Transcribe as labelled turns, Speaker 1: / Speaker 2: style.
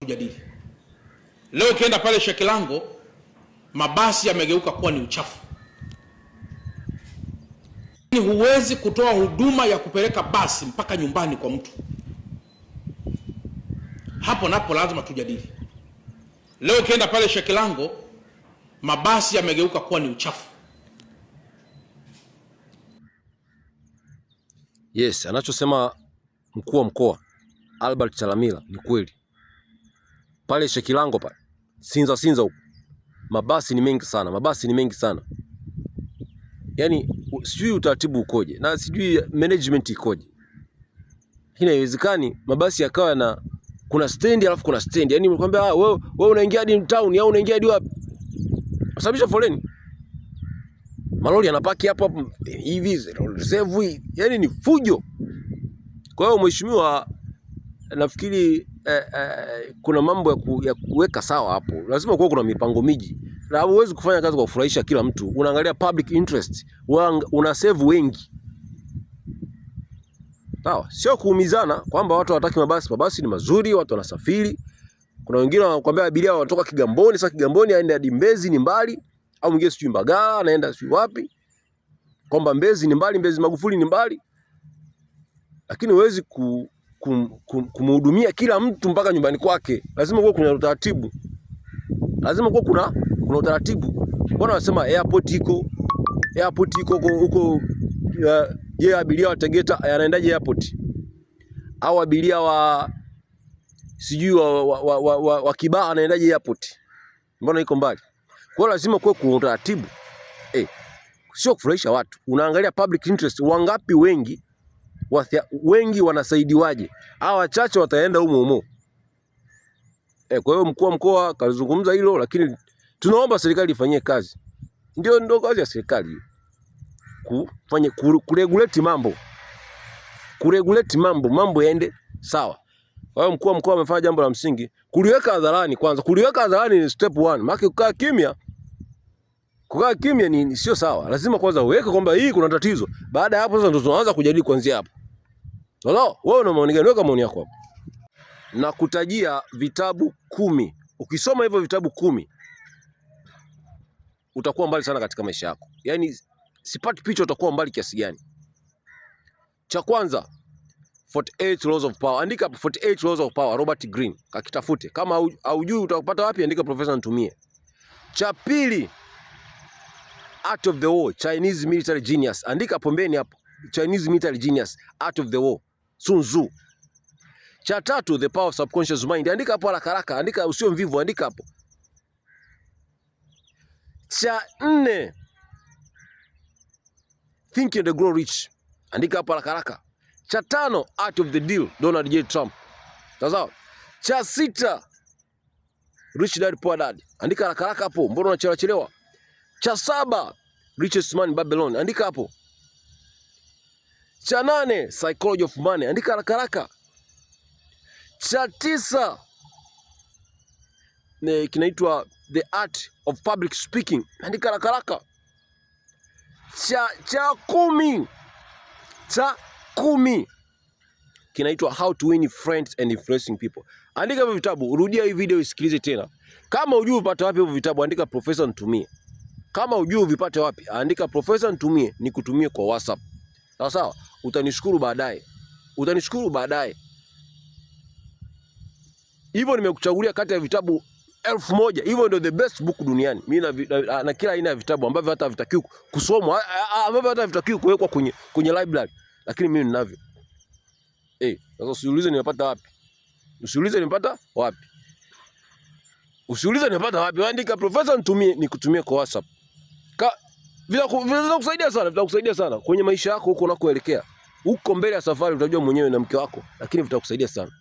Speaker 1: tujadili. Leo ukienda pale Shekilango, mabasi yamegeuka kuwa ni uchafu. Huwezi kutoa huduma ya kupeleka basi mpaka nyumbani kwa mtu. Hapo napo lazima tujadili. Leo ukienda pale Shekilango, mabasi yamegeuka kuwa ni uchafu.
Speaker 2: Yes, anachosema mkuu wa mkoa Albert Chalamila ni kweli. Pale Shekilango pale, Sinza huko, mabasi ni mengi sana. Yaani sijui utaratibu ukoje na sijui management ikoje. Inawezekani mabasi yakawa na kuna stand alafu kuna stand. Yaani mkwambia wewe unaingia hadi town au unaingia hadi wapi? Usababisha foleni. Malori yanapaki hapo hivi reserve. Yaani ni fujo. Kwa hiyo mheshimiwa, nafikiri kuna mambo ya kuweka sawa hapo. Lazima kuwe kuna mipango miji. Na huwezi kufanya kazi kwa kufurahisha kila mtu. Unaangalia public interest. Una save wengi. Sawa, sio kuumizana kwamba watu hawataki mabasi. Mabasi ni mazuri, watu wanasafiri. Kuna wengine wanakuambia abiria wanatoka Kigamboni, sasa Kigamboni aende hadi Mbezi ni mbali, au mwingine sijui Mbagala anaenda sijui wapi. Kwamba Mbezi ni mbali, Mbezi Magufuli ni mbali. Lakini huwezi kumhudumia kila mtu mpaka nyumbani kwake. Lazima kuwe kuna utaratibu. Kuna utaratibu. Mbona wanasema airport iko huko je, abiria wa Tegeta anaendaje airport? Au abiria wa sijui wa Kibaha anaendaje airport? Mbona iko mbali? Kwa hiyo lazima kuwe kuna utaratibu. Sio kufurahisha watu. Unaangalia public interest, wangapi wengi wanasaidiwaje? Hao wachache wataenda humo. Kwa hiyo mkuu wa mkoa kalizungumza hilo, lakini tunaomba serikali ifanyie kazi. Ndio kazi ya serikali. Kuregulate mambo yaende sawa. Kwa hiyo mkuu wa mkoa amefanya jambo la msingi, kuliweka hadharani kwanza. Kuliweka hadharani ni step 1. Maana kukaa kimya ni sio sawa. Lazima kwanza uweke kwamba hii kuna tatizo. Baada ya hapo sasa ndio tunaanza kujadili kuanzia hapo. Sasa wewe una maoni gani? Weka maoni yako hapo. Na kutajia vitabu 10. Ukisoma hivyo vitabu 10 utakuwa mbali sana katika maisha yako. Yaani sipati picha utakuwa mbali kiasi gani. Cha kwanza 48 Laws of Power. Andika 48 Laws of Power, Robert Greene. Kakitafute. Kama haujui utapata wapi, andika Professor Ntumie. Cha pili Art of the War, Chinese Military Genius. Andika pembeni hapo. Chinese Military Genius, Art of the War, Sun Tzu. Cha tatu The Power of Subconscious Mind. Andika hapo haraka. Andika, usio mvivu, andika hapo. Cha 4 Think and Grow Rich. Andika hapo haraka. Cha 5 Art of the Deal, Donald J. Trump. Sawa. Cha 6 Rich Dad Poor Dad. Andika haraka hapo. Mbona unachelewa? Cha 7 Richest Man in Babylon. Andika hapo. Cha 8 Psychology of Money. Andika haraka. Cha 9 kinaitwa The Art of Public Speaking. Andika haraka. Cha 10 kinaitwa How to Win Friends and Influencing People. Andika hivyo vitabu, rudia hii video isikilize tena. Kama hujui upate wapi hivyo vitabu, andika Professor Ntumie. Kama hujui vipate wapi, andika Professor Ntumie nikutumie kwa WhatsApp. Sawa? Utanishukuru baadaye. Hivyo nimekuchagulia kati ya vitabu 1000. Hivyo ndio the best book duniani. Mimi na kila aina ya vitabu ambavyo hata havitakiwi kusomwa, ambavyo hata havitakiwi kuwekwa kwenye library, lakini mimi ninavyo. Sasa usiulize nimepata wapi. Andika Professor Ntumie nikutumie kwa WhatsApp. Vitakusaidia sana kwenye maisha yako huko unakoelekea. Huko mbele ya safari utajua mwenyewe na mke wako, lakini vitakusaidia sana.